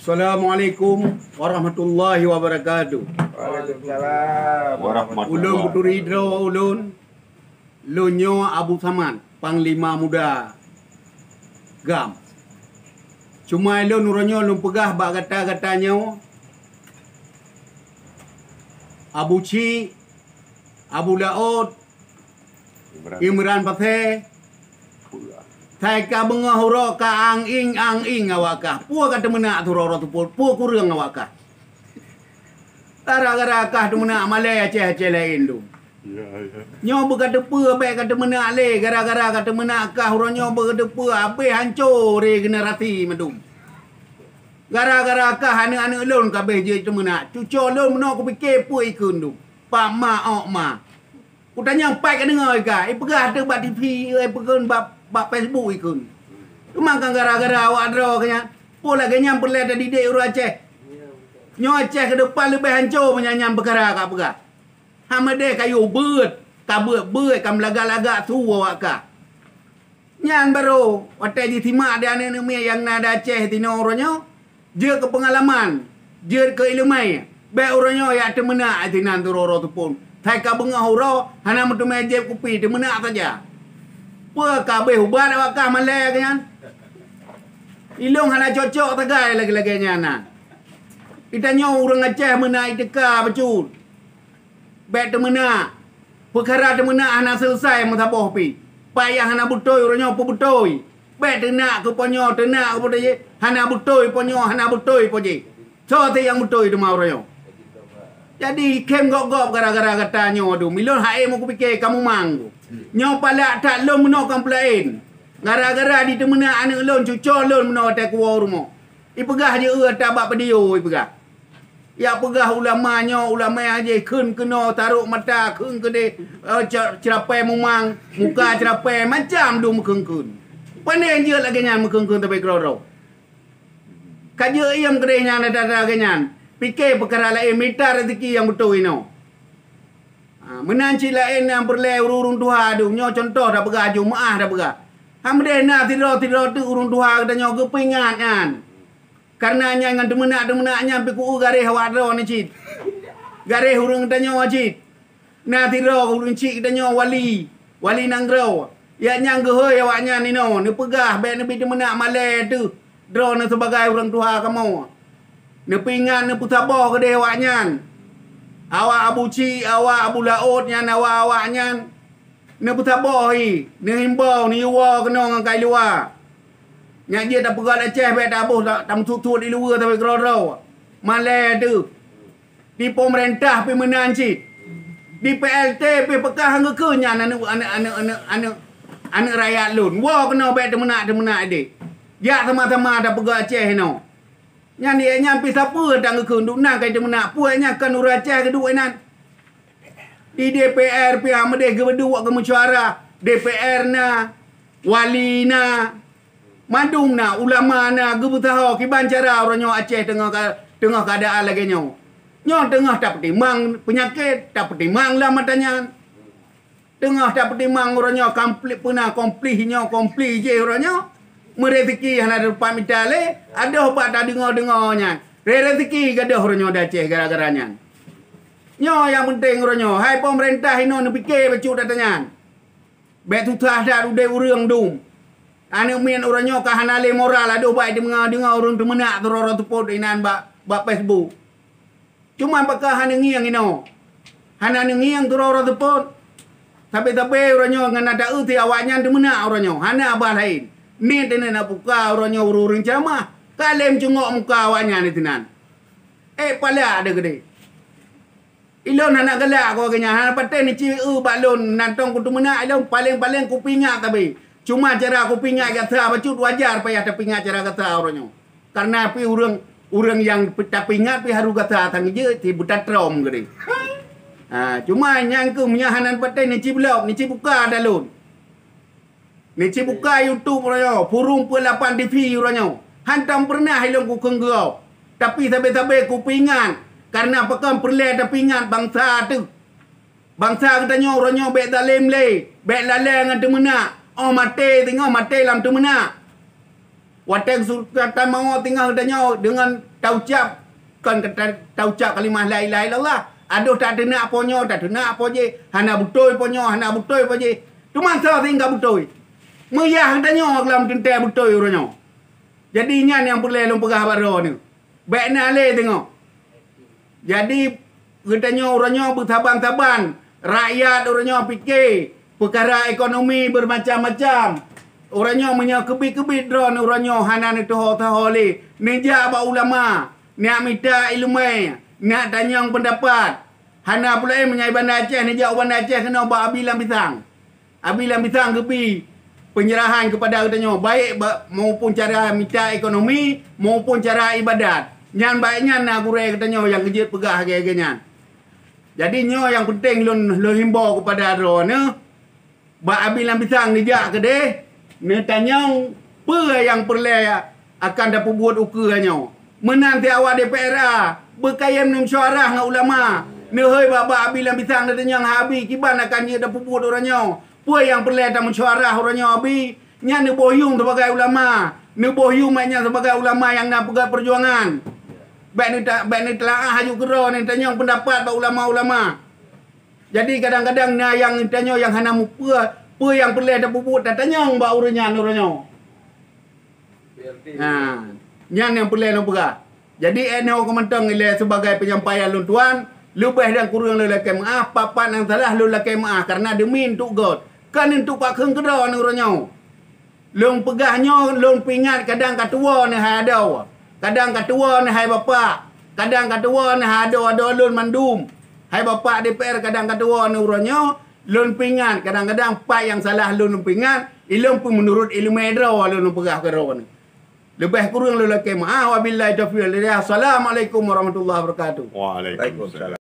Assalamualaikum warahmatullahi wabarakatuh. Waalaikumsalam warahmatullahi Ulun Putu Ridro ulun Lunyo Abu Saman, Panglima Muda GAM. Cuma ulun uronyo ulun pegah bak kata-katanya Abu Ci, Abu Laut, Imran Pathe, Thai ka bengah huro ka ang ing awakah. Pua kata mena tu roro tu pua kurang awakah. Gara-gara kah tu mena Malay Aceh lain tu. Nyo berkata pua baik kata mena le gara-gara kata mena kah huro nyo berkata pua abe hancur regenerasi medum. Gara-gara kah anak-anak lon kabeh je tu mena. Cucu lon mena aku fikir pua ikun tu. Pak mak ok mak. Aku tanya pai ka dengar ka. Pegah tu bak TV, pegun bak Facebook ikun. Memang kan gara-gara awak draw kanya. Pola kanya perle dah didik urang Aceh. Nyo Aceh ke depan lebih hancur menyanyam perkara kak pegah. Hamade kayu beut, kabut kam lagak-lagak tu awak ka. Nyan baru watai di timak dia anak ni yang nada Aceh tino orangnya. Dia ke pengalaman, dia ke ilmu. Baik orangnya ya temena atinan tu roro tu pun. Thai ka bengah uro, hana metu mejep kupi temena saja. Apa kabeh ubat awak kah Malay kan? Ilung hana cocok tagai lagi-lagi nyana. Ditanya orang Aceh mena iteka becut. Baik temena. Perkara temena hana selesai mataboh pi. Payah hana butoi orangnya apa butoi. Baik tenak ke ponyo tenak ke je. Hana butoi ponyo hana butoi poje. So te yang butoi tu mau orangnya. Jadi kem gok-gok gara-gara katanya tu. Milon hae mau kupikir kamu mang. Nyo pala tak lon meno komplain. Gara-gara di temena anak lon cucu lon meno tak kuwa rumah. Ipegah je tak bak pedio ipegah. Ya pegah ulamanya ulama aje keun kena taruh mata keun kede cerapai memang muka cerapai macam du mekengkeun. Pandai je lagi nyan mekengkeun tapi kroro. Kaje iam kede nyan ada ganyan. Fikir perkara lain minta rezeki yang betul ini. Menanci lain yang berlai urung Tuhan tu. Nyo contoh dah pegah Jumaah dah pegah. Hamdeh nak tidur tu urung Tuhan kata nyo kepingat kan. Karena nya dengan demenak-demenaknya pergi ku garis awak ro ni cit. Garis urung kata nyo cit. Nak tidur urung cit kata nyo wali. Wali nanggro. Ya nyang gehoi awaknya ni no. Ni pegah baik nabi demenak Malay tu. Dro ni sebagai urung Tuhan kamu. Ni pingan ni putabah ke dia awaknya. Awak Abu Ci, awak Abu Laut nyan awak nyan. Ni putabah ni. Ni himbau ni yuwa kena dengan kai luar. Nyak dia tak pegat Aceh baik tak abuh tak tutut di luar tapi keroro. Malay tu. Di pemerintah pi menancit. Di PLT pi pekah hangga ke nyan anak rakyat lun. Wa kena baik demenak dik. Ya sama-sama tak pegat Aceh no. Yang dia nyampi siapa datang ke duk nak kai demenak puanya kan urang Aceh kedua nan. Di DPR pi amde ke berdua ke mesyuarat. DPR na wali na madung na ulama na gebutaho kiban cara orangnya Aceh tengah keadaan lagi nyo. Nyo tengah tak pertimang penyakit, tak pertimang lah matanya. Tengah tak pertimang orangnya komplit je orangnya. Merezeki yang ada depan mitale, ada obat tak dengar-dengarnya. Rezeki gadah orangnya dah Aceh gara-garanya. Nyo yang penting orangnya, hai pemerintah ino ni fikir becut datanya. Baik tutah dah udah urang dum. Anak mien orangnya ka hanale moral ada obat dengar orang tu menak tu orang tu pod inan bak Facebook. Cuma bakal hana ngiang ino. Hana ngiang tu orang tu pod. Tapi orangnya ngan ada uti awaknya tu menak orangnya. Hana abah lain. Ni tena nak buka orangnya urung ceramah. Kalem cungok muka awaknya ni tenan. Pala ada gede. Ilon nak galak kau kenya. Han paten ni ci balon nantong kutu mena ilon paling-paling ku pingat tapi. Cuma cara ku pingat kata bacut wajar payah tak pingat cara kata orangnya. Karena pi urang yang tak pingat pi haru kata tang je ti buta trom gede. Cuma yang ke menyahanan paten ni ci belok ni ci buka dalun. Ni cik buka YouTube orangnya. Purung pun 8 TV orangnya. Hantam pernah hilang ku kenggau. Tapi sampai-sampai ku pingat. Karena apakah perlu ada pingat bangsa tu. Bangsa katanya orangnya baik dalim le. Baik lalai dengan temenak. Oh mati tengok mati dalam temenak. Watak sultan mau tinggal katanya dengan taucap kan kata taucap kalimah la ilaha illallah. Aduh tak ada nak ponyo, tak ada nak apa je. Hana betul ponyo, hana betul apa je. Tu masa tinggal betul. Meyah katanya kelam tentai betul orangnya. Jadi nyan yang perlu long pegah baro ni. Baik nak le tengok. Jadi katanya orangnya bertaban-taban. Rakyat orangnya fikir perkara ekonomi bermacam-macam. Orangnya menyakebit-kebit drone orangnya hana ni tahu le. Meja ba ulama, nak minta ilmu, nak tanya pendapat. Hana pula menyai Bandar Aceh ni jauh Bandar Aceh kena ba abilang pisang. Abilang pisang kepi penyerahan kepada katanya baik maupun cara minta ekonomi maupun cara ibadat. Nyan baiknya nak kurai katanya yang kejut pegah harga-harganya. Jadi nyo yang penting lo himbau kepada drone ba abilang pisang ni jak ke deh. Ni tanya apa yang perlu akan dapat buat ukurnya. Menanti awak DPR berkayam dengan mesyuarah dengan ulama. Ni hei baba abilang pisang dia tanya habis kiban akan dia dapat buat orangnya. Apa yang perlu tak mesyuarah orangnya habis. Nya ni bohyung sebagai ulama. Ni bohyung maknya sebagai ulama yang nak pegang perjuangan. Baik ni telah haju kera ni tanya pendapat ba ulama-ulama. Jadi kadang-kadang na yang tanya yang hana mupa apa yang perlu dapat buat tak tanya ba orangnya. Yang yang perlu nak pegang. Jadi eno komentang ile sebagai penyampaian lu tuan, lebih dan kurang lu lakai maaf, papan yang salah lu lakai maaf karena demi untuk God. Kan untuk pak keung kedau ni orangnya. Long pegahnya, long pingat kadang katua ni hai ada. Kadang katua ni hai bapa. Kadang katua ni hai ada lun mandum. Hai bapa DPR kadang katua ni orangnya. Lun pingat kadang-kadang pak yang salah lun pingat. Ilmu pun menurut ilmu edra lun pegah kedau ni. Lebih kurang lu lakai maaf. Wabillahi taufiq wal hidayah. Assalamualaikum warahmatullahi wabarakatuh. Waalaikumsalam.